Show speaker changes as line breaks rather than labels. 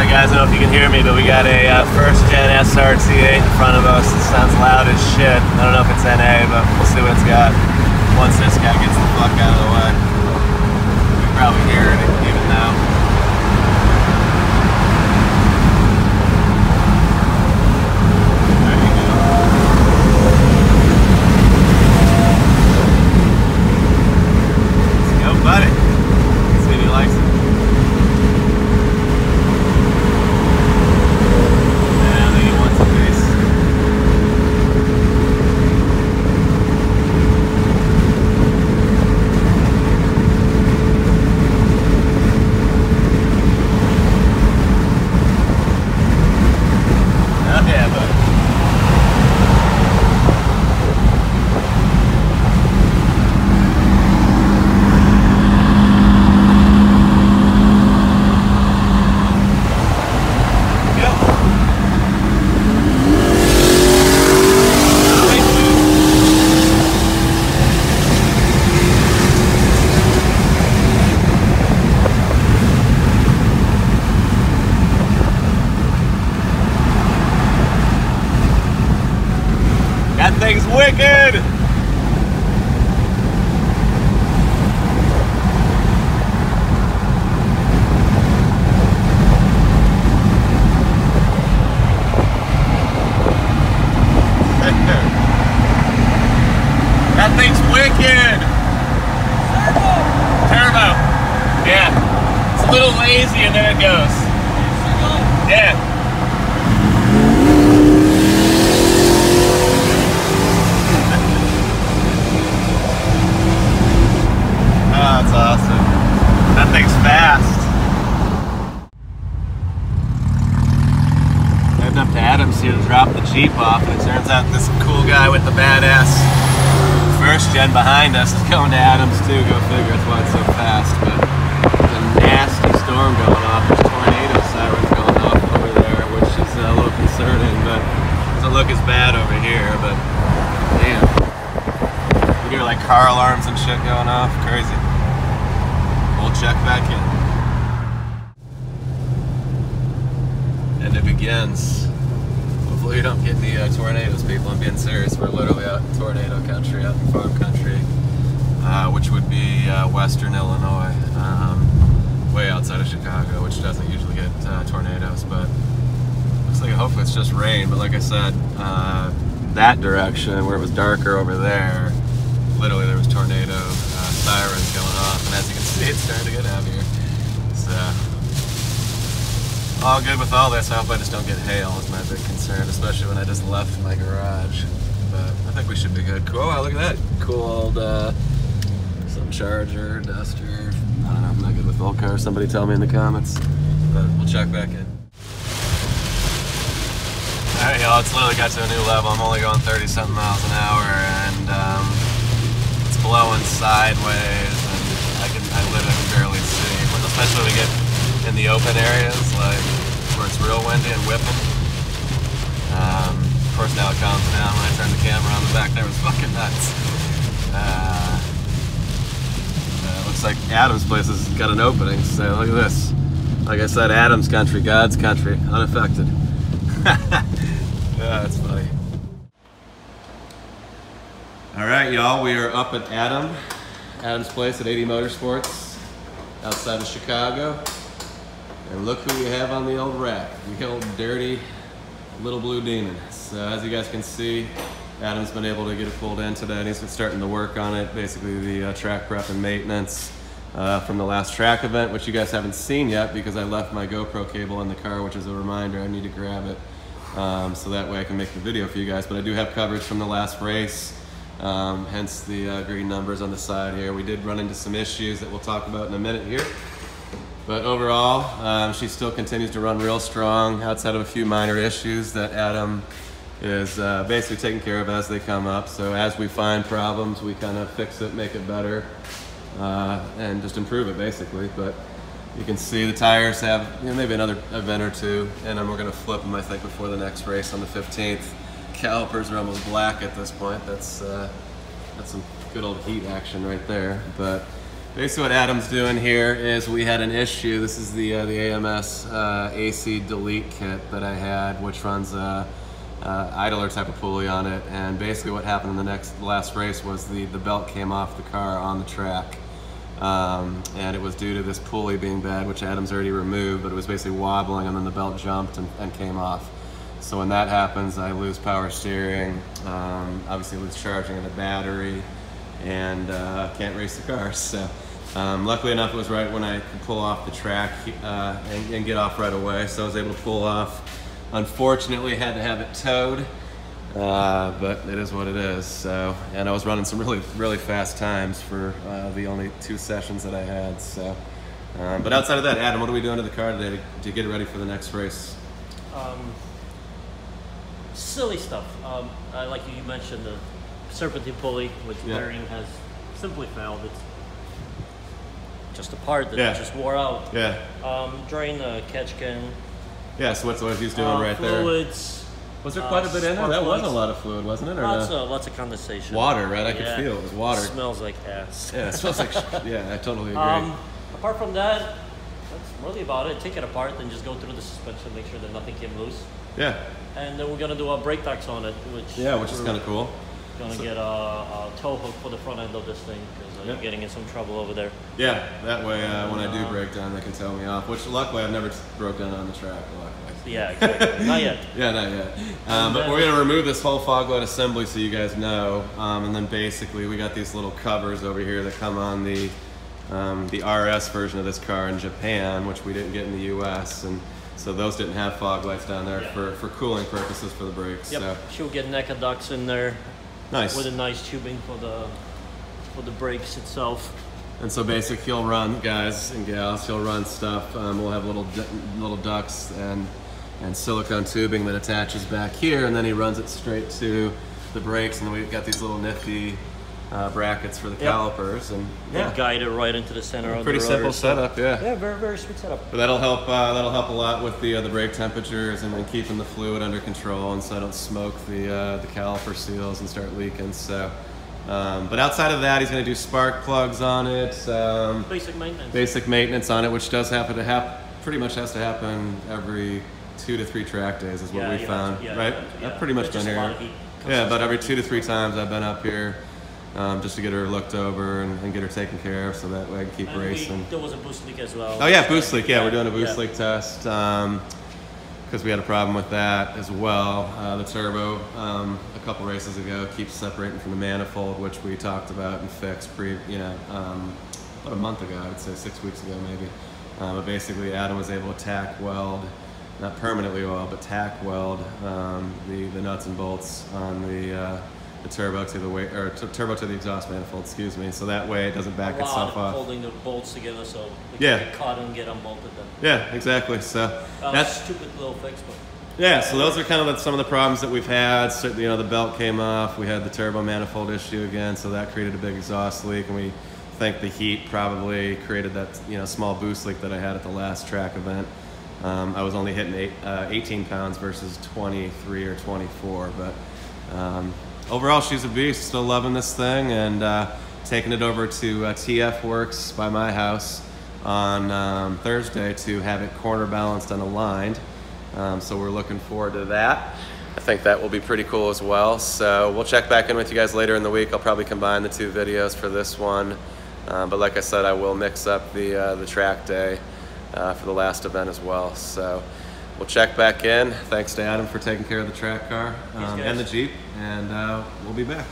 Alright guys, I don't know if you can hear me, but we got a first gen SRT8 in front of us. It sounds loud as shit. I don't know if it's NA, but we'll see what it's got once this guy gets the fuck out of the way. We can probably hear it even now. There you go. Let's go, buddy. Let's see if he likes it. That thing's wicked! That thing's wicked! Turbo! Yeah. It's a little lazy and then it goes. Yeah. That's awesome. That thing's fast. Heading up to Adams here to drop the Jeep off, and it turns out this cool guy with the badass first gen behind us is going to Adams too. Go figure, that's why it's so fast. But there's a nasty storm going off. There's tornado sirens going off over there, which is a little concerning, but it doesn't look as bad over here. But damn, you hear like car alarms and shit going off. Crazy. We'll check back in. And it begins. Hopefully you don't get any tornadoes, people. I'm being serious. We're literally out in tornado country, out in farm country, which would be western Illinois, way outside of Chicago, which doesn't usually get tornadoes, but looks like hopefully it's just rain. But like I said, that direction where it was darker over there, literally there was tornado sirens going off, and as you can see, it's starting to get heavier. So, all good with all this. I hope I just don't get hail is my big concern, especially when I just left my garage. But I think we should be good. Cool, oh, look at that. Cool old, some Charger, Duster. I don't know, I'm not good with old cars. Somebody tell me in the comments. But we'll check back in. Alright y'all, it's literally got to a new level. I'm only going 30-something miles an hour, and blowing sideways, and I literally can barely see, especially when we get in the open areas, like where it's real windy and whipping. Of course now it calms down when I turn the camera on. The back there was fucking nuts. Looks like Adams' place has got an opening, so look at this. Like I said, Adams country, God's country, unaffected. Yeah, that's funny. Alright y'all, we are up at Adams' place at 80 Motorsports outside of Chicago. And look who we have on the old rack. The old dirty little blue demon. So as you guys can see, Adam's been able to get it pulled in today, and he's been starting to work on it. Basically the track prep and maintenance from the last track event, which you guys haven't seen yet because I left my GoPro cable in the car, which is a reminder I need to grab it. So that way I can make the video for you guys. But I do have coverage from the last race. Hence the green numbers on the side here. We did run into some issues that we'll talk about in a minute here. But overall, she still continues to run real strong outside of a few minor issues that Adam is basically taking care of as they come up. So as we find problems, we kind of fix it, make it better, and just improve it basically. But you can see the tires have maybe another event or two, and then we're going to flip them I think before the next race on the 15th. Calipers are almost black at this point. That's some good old heat action right there. But Basically what Adam's doing here is we had an issue. This is the AMS AC delete kit that I had, which runs a idler type of pulley on it. And basically what happened in the last race was the belt came off the car on the track. And it was due to this pulley being bad, which Adam's already removed, but it was basically wobbling and then the belt jumped and came off. So when that happens, I lose power steering, obviously lose charging of the battery, and can't race the car. So luckily enough, it was right when I could pull off the track and get off right away. So I was able to pull off. Unfortunately, had to have it towed, but it is what it is. So, and I was running some really fast times for the only 2 sessions that I had. So, but outside of that, Adam, what are we doing to the car today to get it ready for the next race?
Silly stuff. Like you mentioned, the serpentine pulley, which bearing has simply failed. It's just a part that just wore out.
Yeah.
Drain the catch can.
Yeah, so what's what he's doing right
fluids,
there? Was there quite a bit in there? That wasn't a lot of fluid, wasn't it? Or
lots of condensation.
Water, right? I could feel it was water.
It smells like ass.
Yeah, it smells like yeah, I totally agree.
Apart from that, that's really about it. Take it apart and just go through the suspension, make sure that nothing came loose.
Yeah.
And then we're gonna do a brake tax on it, which
is kind of cool.
Gonna get a tow hook for the front end of this thing because you're getting in some trouble over there.
Yeah, that way when I do break down, they can tow me off. Which luckily I've never broken down on the track. Luckily.
Yeah, exactly. Not yet.
Yeah, not yet. But we're gonna remove this whole fog light assembly so you guys know, and then basically we got these little covers over here that come on the RS version of this car in Japan, which we didn't get in the U.S. and so those didn't have fog lights down there for cooling purposes for the brakes.
Yep.
So
she'll get NECA ducts in there.
Nice.
With a nice tubing for the brakes itself.
And so basically he'll run, guys and gals, he'll run stuff. We'll have little ducts and silicone tubing that attaches back here, and then he runs it straight to the brakes, and then we've got these little nifty brackets for the calipers, and
guide it right into the center of the
pretty
rotor.
simple setup,
Yeah, very sweet setup.
But that'll help a lot with the brake temperatures and keeping the fluid under control, and so I don't smoke the caliper seals and start leaking. So, but outside of that, he's going to do spark plugs on it.
Basic maintenance.
Basic maintenance on it, which does happen to happen. Pretty much has to happen every 2 to 3 track days, is what we found, right? I've pretty much been here. Yeah, about every 2 to 3 times I've been up here. Just to get her looked over and get her taken care of so that way I can keep racing.
There was a boost leak as well.
Oh yeah, boost leak. Yeah, we're doing a boost leak test because we had a problem with that as well. The turbo a couple races ago keeps separating from the manifold, which we talked about and fixed about a month ago, I would say 6 weeks ago maybe. But basically Adam was able to tack weld, not permanently weld, but tack weld the nuts and bolts on the turbo to the turbo to the exhaust manifold, excuse me. So that way it doesn't back itself off.
Holding the bolts together so they can get caught and get unbolted then.
Yeah, exactly. So
that's a stupid little fix, but
yeah. So those are kind of some of the problems that we've had. So, you know, the belt came off. We had the turbo manifold issue again, so that created a big exhaust leak, and we think the heat probably created that small boost leak that I had at the last track event. I was only hitting 18 pounds versus 23 or 24, but. Overall, she's a beast. Still loving this thing, and taking it over to TF Works by my house on Thursday to have it corner balanced and aligned. So we're looking forward to that. I think that will be pretty cool as well. So we'll check back in with you guys later in the week. I'll probably combine the 2 videos for this one. But like I said, I will mix up the track day for the last event as well. So we'll check back in. Thanks to Adam for taking care of the track car and the Jeep, and we'll be back.